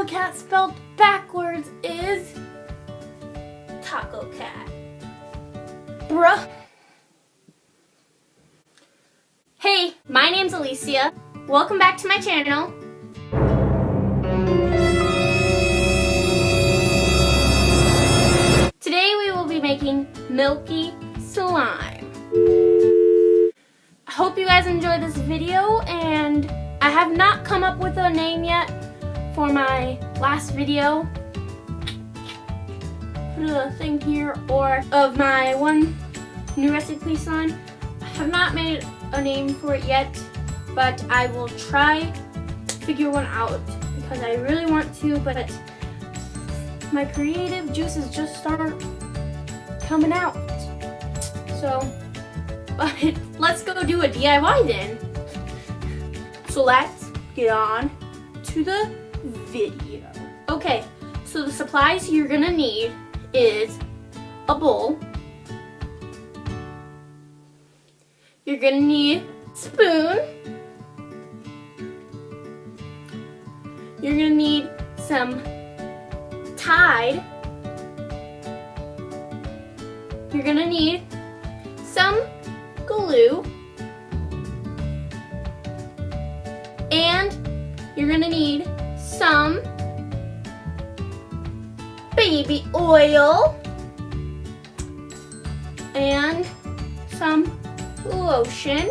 cat spelled backwards is taco cat. Bruh. Hey, my name's Alicia. Welcome back to my channel. Today we will be making milky slime. I hope you guys enjoyed this video, and I have not come up with a name yet for my last video. Put a thing here, or of my one new recipe slime. I have not made a name for it yet, but I will try to figure one out because I really want to, but my creative juices just aren't coming out. So, but let's go do a DIY then. So let's get on to the video. Okay, so the supplies you're gonna need is a bowl. You're gonna need a spoon. You're gonna need some Tide. You're gonna need some glue. And you're gonna need some baby oil and some lotion.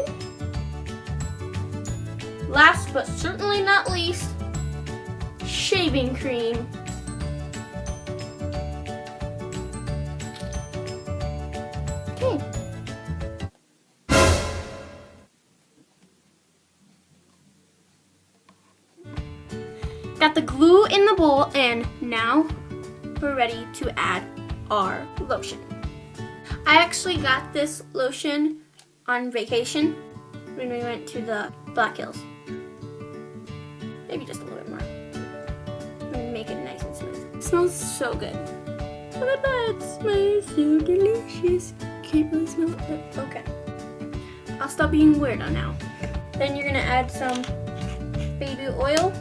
Last but certainly not least, shaving cream. Okay. Got the glue in the bowl, and now we're ready to add our lotion. I actually got this lotion on vacation when we went to the Black Hills. Maybe just a little bit more. And make it nice and smooth. It smells so good. Look at that, it smells so delicious. Can't really smell it, but okay. I'll stop being weirdo now. Then you're gonna add some baby oil.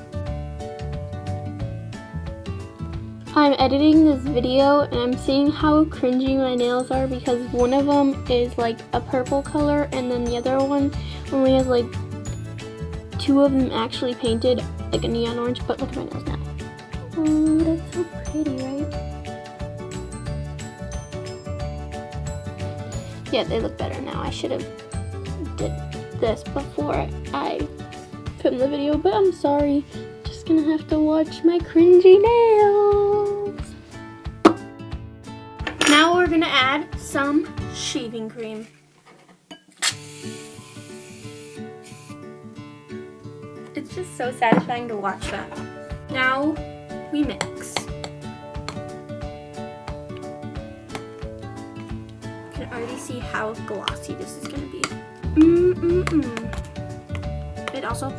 I'm editing this video and I'm seeing how cringy my nails are because one of them is like a purple color and then the other one only has like two of them actually painted like a neon orange, but look at my nails now. Oh, that's so pretty, right? Yeah, they look better now. I should have did this before I filmed the video, but I'm sorry. Just gonna have to watch my cringy nails. Now we're gonna add some shaving cream. It's just so satisfying to watch that. Now we mix. You can already see how glossy this is gonna be. It also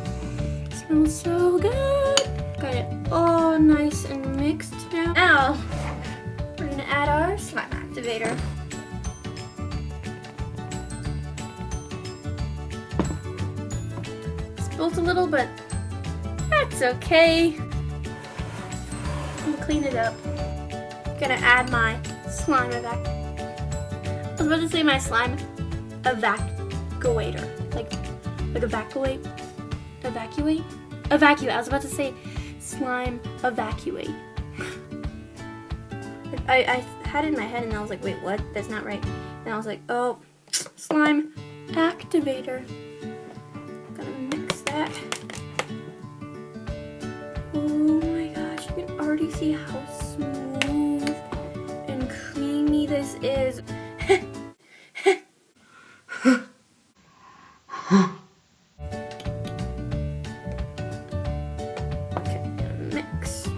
smells so good. Got it all nice and mixed now. Now we're gonna add our slime activator. Spilled a little, but that's okay. I'm gonna clean it up. Gonna add my slime I was about to say my slime evacuator. Like evacuate? Evacuate. I was about to say slime evacuate. I had it in my head and I was like, wait, what? That's not right. And I was like, oh, slime activator. Gonna mix that. Oh my gosh, you can already see how smooth and creamy this is. Mix.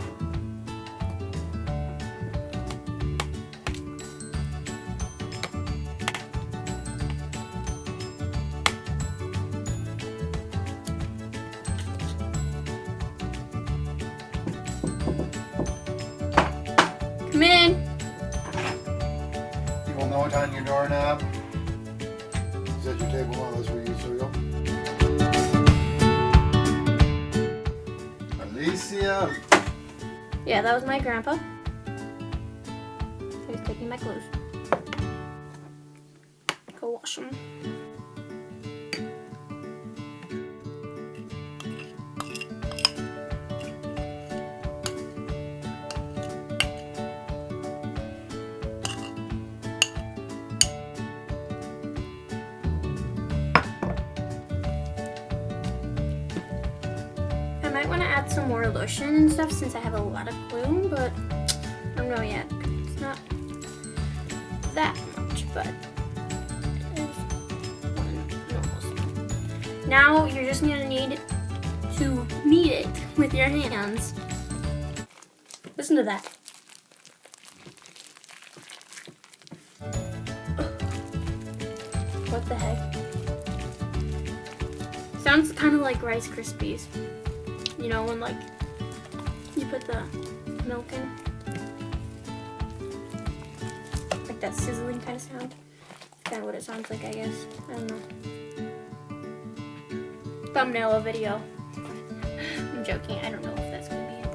Come in. You will know it on your doorknob. Is that your table while that's where you eat cereal? Alicia, Yeah, that was my grandpa. He's taking my clothes. Go wash them. I might want to add some more lotion and stuff since I have a lot of glue, but I don't know yet. It's not that much, but it is almost. Now you're just going to need to knead it with your hands. Listen to that. What the heck? Sounds kind of like Rice Krispies. You know, when like you put the milk in, like that sizzling kind of sound. Kind of what it sounds like, I guess. I don't know. Thumbnail a video. I'm joking. I don't know if that's gonna be it.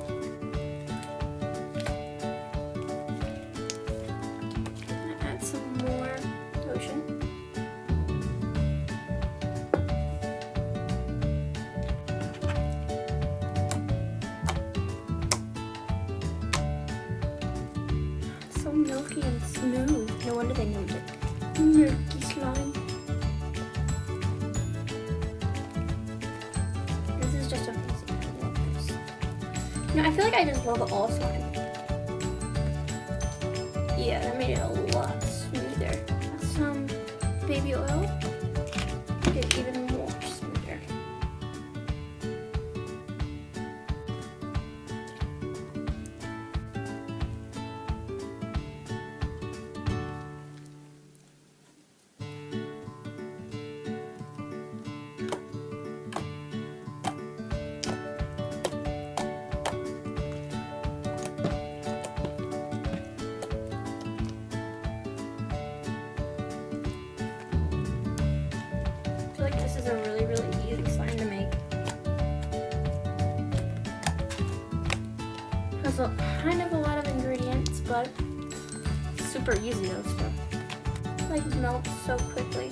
I'm gonna add some more lotion. Milky and smooth. No wonder they named it milky slime. This is just amazing. I love this. You know, I feel like I just love all slime. Yeah, that made it a lot smoother. Some baby oil. Make it even more smoother. This is a really, really easy slime to make. Has kind of a lot of ingredients, but it's super easy though, so like melts so quickly.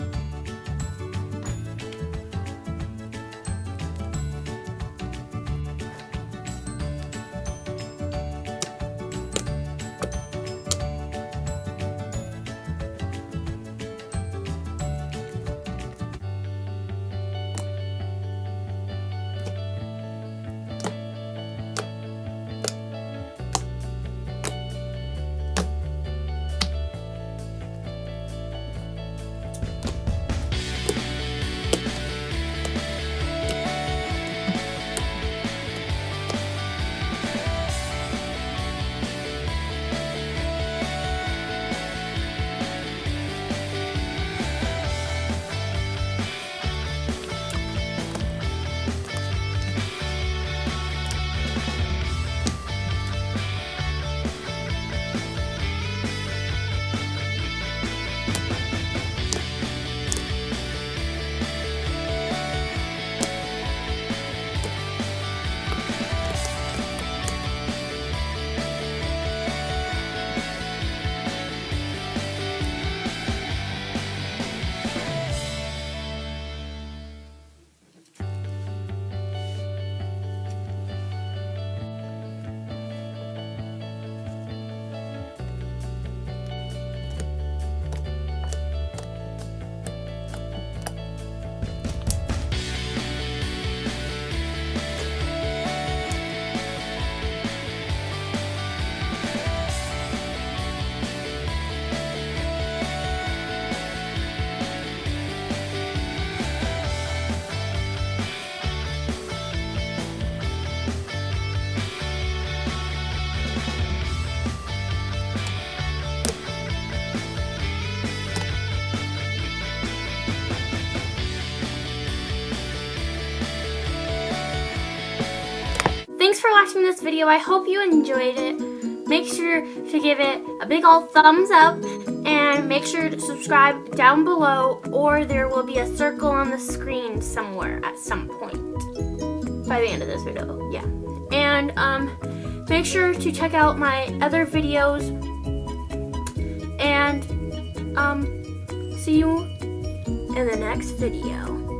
Thanks for watching this video. I hope you enjoyed it. Make sure to give it a big old thumbs up and make sure to subscribe down below, or there will be a circle on the screen somewhere at some point. by the end of this video. Yeah. And make sure to check out my other videos. And see you in the next video.